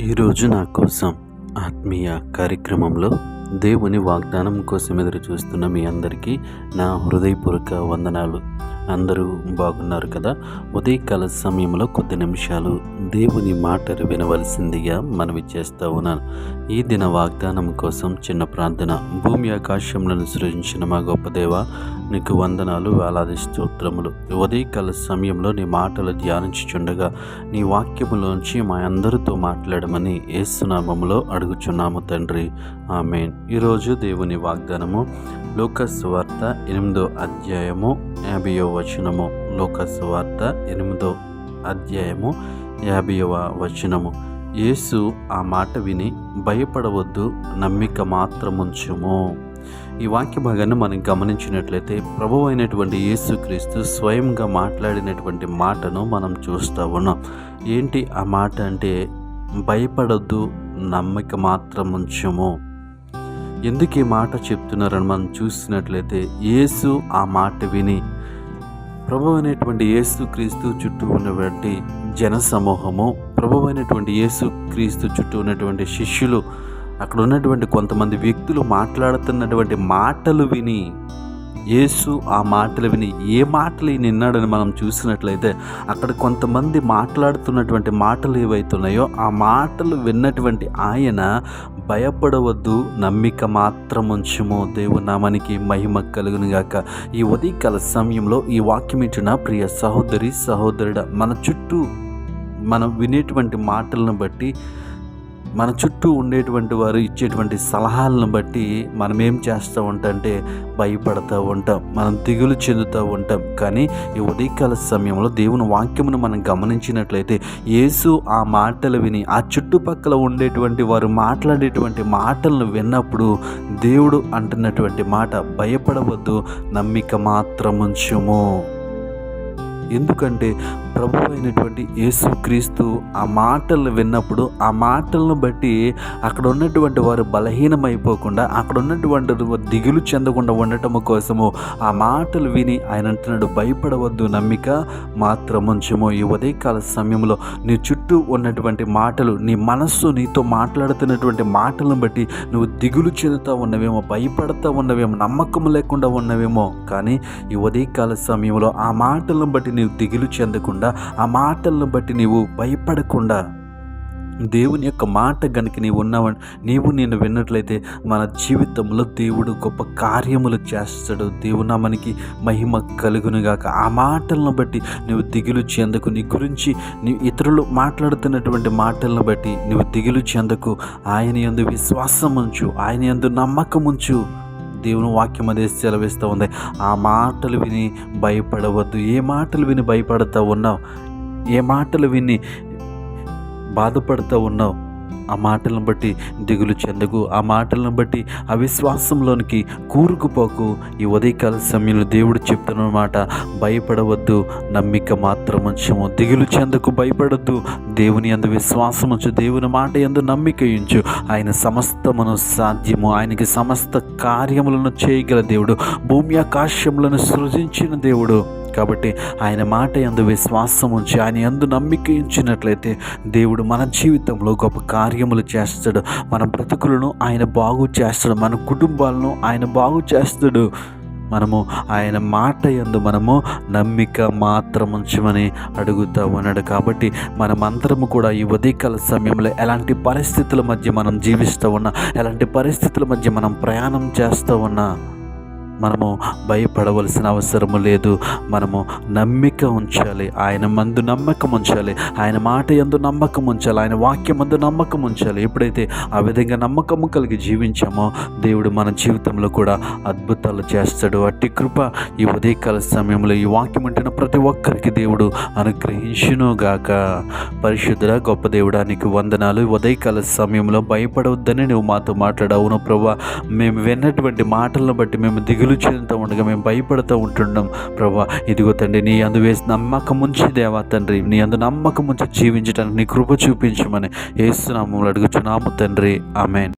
ఈరోజు నా కోసం ఆత్మీయ కార్యక్రమంలో దేవుని వాగ్దానం కోసం ఎదురు చూస్తున్న మీ అందరికీ నా హృదయపూర్వక వందనాలు. అందరూ బాగున్నారు కదా? ఉదయకాల సమయంలో కొద్ది నిమిషాలు దేవుని మాటలు వినవలసిందిగా మనవి చేస్తూ ఉన్నాను. ఈ దిన వాగ్దానం కోసం చిన్న ప్రార్థన. భూమి ఆకాశములను సృజించిన మా గొప్ప దేవ, నీకు వందనాలు, వేలాది స్తోత్రములు. ఉదయకాల సమయంలో నీ మాటలు ధ్యానించుచుండగా నీ వాక్యములోంచి మా అందరితో మాట్లాడమని యేసు నామములో అడుగుచున్నాము తండ్రి, ఆమేన్. ఈరోజు దేవుని వాగ్దానము లూకా సువార్త 8వ అధ్యాయము 50వ వచనము. లూకా సువార్త 8వ అధ్యాయము 50వ వచనము. యేసు ఆ మాట విని, భయపడవద్దు, నమ్మిక మాత్రముంచుము. ఈ వాక్య భాగాన్ని మనం గమనించినట్లయితే ప్రభువు అయినటువంటి యేసుక్రీస్తు స్వయంగా మాట్లాడినటువంటి మాటను మనం చూస్తూ ఉన్నాం. ఏంటి ఆ మాట అంటే, భయపడొద్దు, నమ్మిక మాత్రముంచుము. ఎందుకు ఈ మాట చెప్తున్నారని మనం చూసినట్లయితే, యేసు ఆ మాట విని, ప్రభువు అయినటువంటి యేసుక్రీస్తు చుట్టూ ఉన్నటువంటి జన సమూహము, ప్రభువు అయినటువంటి యేసుక్రీస్తు చుట్టూ ఉన్నటువంటి శిష్యులు, అక్కడ ఉన్నటువంటి కొంతమంది వ్యక్తులు మాట్లాడుతున్నటువంటి మాటలు విని, యేసు ఆ మాటలు విని, ఏ మాటలు విన్నాడని మనం చూసినట్లయితే, అక్కడ కొంతమంది మాట్లాడుతున్నటువంటి మాటలు ఏవైతున్నాయో ఆ మాటలు విన్నటువంటి ఆయన, భయపడవద్దు, నమ్మిక మాత్రం ఉంచుము. దేవుని నామానికి మహిమ కలుగును గాక. ఈ ఉదయకాల సమయంలో ఈ వాక్యం ఇచ్చిన ప్రియ సహోదరి సహోదరుడా, మన చుట్టూ మనం వినేటువంటి మాటలను బట్టి, మన చుట్టూ ఉండేటువంటి వారు ఇచ్చేటువంటి సలహాలను బట్టి మనం ఏం చేస్తూ ఉంటామంటే, భయపడుతూ ఉంటాం, మనం దిగులు చెందుతూ ఉంటాం. కానీ ఈ ఉదయకాల సమయంలో దేవుని వాక్యమును మనం గమనించినట్లయితే, యేసు ఆ మాటలు విని, ఆ చుట్టుపక్కల ఉండేటువంటి వారు మాట్లాడేటువంటి మాటలను విన్నప్పుడు దేవుడు అంటున్నటువంటి మాట, భయపడవద్దు, నమ్మిక మాత్రముంచుము. ఎందుకంటే ప్రభు అయినటువంటి యేసుక్రీస్తు ఆ మాటలను విన్నప్పుడు, ఆ మాటలను బట్టి అక్కడ ఉన్నటువంటి వారు బలహీనమైపోకుండా, అక్కడ ఉన్నటువంటి దిగులు చెందకుండా ఉండటము కోసము ఆ మాటలు విని ఆయన అంటున్నాడు, భయపడవద్దు, నమ్మిక మాత్రముంచుము. ఈ ఉదయకాల సమయంలో నీ చుట్టూ ఉన్నటువంటి మాటలు, నీ మనస్సు నీతో మాట్లాడుతున్నటువంటి మాటలను బట్టి నువ్వు దిగులు చెందుతూ ఉన్నవేమో, భయపడుతూ ఉన్నవేమో, నమ్మకం లేకుండా ఉన్నవేమో. కానీ ఈ ఉదయకాల సమయంలో ఆ మాటలను బట్టి నీవు దిగులు చెందకుండా, ఆ మాటలను బట్టి నీవు భయపడకుండా, దేవుని యొక్క మాట గనుక నీవు నేను విన్నట్లయితే మన జీవితంలో దేవుడు గొప్ప కార్యములు చేస్తాడు. దేవుని మనకి మహిమ కలుగునుగాక. ఆ మాటలను బట్టి నువ్వు దిగులు చెందకు. నీ గురించి నీ ఇతరులు మాట్లాడుతున్నటువంటి మాటలను బట్టి నువ్వు దిగులు చెందకు. ఆయన యందు విశ్వాసం ఉంచు, ఆయన యందు నమ్మకం ఉంచు. దేవుని వాక్యం అదే సెలవిస్తూ ఉంది. ఆ మాటలు విని భయపడవద్దు. ఏ మాటలు విని భయపడుతూ ఉన్నావు? ఏ మాటలు విని బాధపడుతూ ఉన్నావు? ఆ మాటలను బట్టి దిగులు చెందకు. ఆ మాటలను బట్టి అవిశ్వాసంలోనికి కూరుకుపోకు. ఈ ఉదయకాల సమయంలో దేవుడు చెప్తున్నమాట, భయపడవద్దు, నమ్మిక మాత్రం ఉంచుము. దిగులు చెందకు, భయపడద్దు, దేవుని యందు విశ్వాసం ఉంచు, దేవుని మాట యందు నమ్మిక ఉంచు. ఆయన సమస్తమును సాధ్యము, ఆయనకి సమస్త కార్యములను చేయగల దేవుడు, భూమి ఆకాశములను సృజించిన దేవుడు. కాబట్టి ఆయన మాట యందు విశ్వాసం ఉంచి, ఆయన యందు నమ్మిక ఉంచినట్లయితే దేవుడు మన జీవితంలో గొప్ప కార్యములు చేస్తాడు. మన బ్రతుకులను ఆయన బాగు చేస్తాడు, మన కుటుంబాలను ఆయన బాగు చేస్తాడు. మనము ఆయన మాట యందు మనము నమ్మిక మాత్రం ఉంచమని అడుగుతూ ఉన్నాడు. కాబట్టి మనమందరము కూడా ఈ ఉదయకాల సమయంలో ఎలాంటి పరిస్థితుల మధ్య మనం జీవిస్తూ ఉన్నా, ఎలాంటి పరిస్థితుల మధ్య మనం ప్రయాణం చేస్తూ ఉన్నా, మనము భయపడవలసిన అవసరము లేదు. మనము నమ్మిక ఉంచాలి, ఆయన మందు నమ్మకం ఉంచాలి, ఆయన మాట యందు నమ్మకం ఉంచాలి, ఆయన వాక్యం మందు నమ్మకం ఉంచాలి. ఎప్పుడైతే ఆ విధంగా నమ్మకము కలిగి జీవించామో దేవుడు మన జీవితంలో కూడా అద్భుతాలు చేస్తాడు. అట్టి కృప ఈ ఉదయకాల సమయంలో ఈ వాక్యం ఉంటున్న ప్రతి ఒక్కరికి దేవుడు అనుగ్రహించునుగాక. పరిశుద్ధుడా, గొప్ప దేవుడా, నీకు వందనాలు. ఉదయకాల సమయంలో భయపడవద్దని నువ్వు మాతో మాట్లాడావును ప్రభా. మేము విన్నటువంటి మాటలను బట్టి మేము దిగులు చెందుతూ ఉండగా మేము భయపడుతూ ఉంటున్నాం ప్రభా. ఇదిగో తండ్రి, నీ అందు వేసి నమ్మకం ఉంచి దేవా తండ్రి, నీ అందు నమ్మకం ఉంచి జీవించడానికి నీ కృప చూపించమని యేసు నామములో అడుగుచున్నాము తండ్రి, ఆమేన్.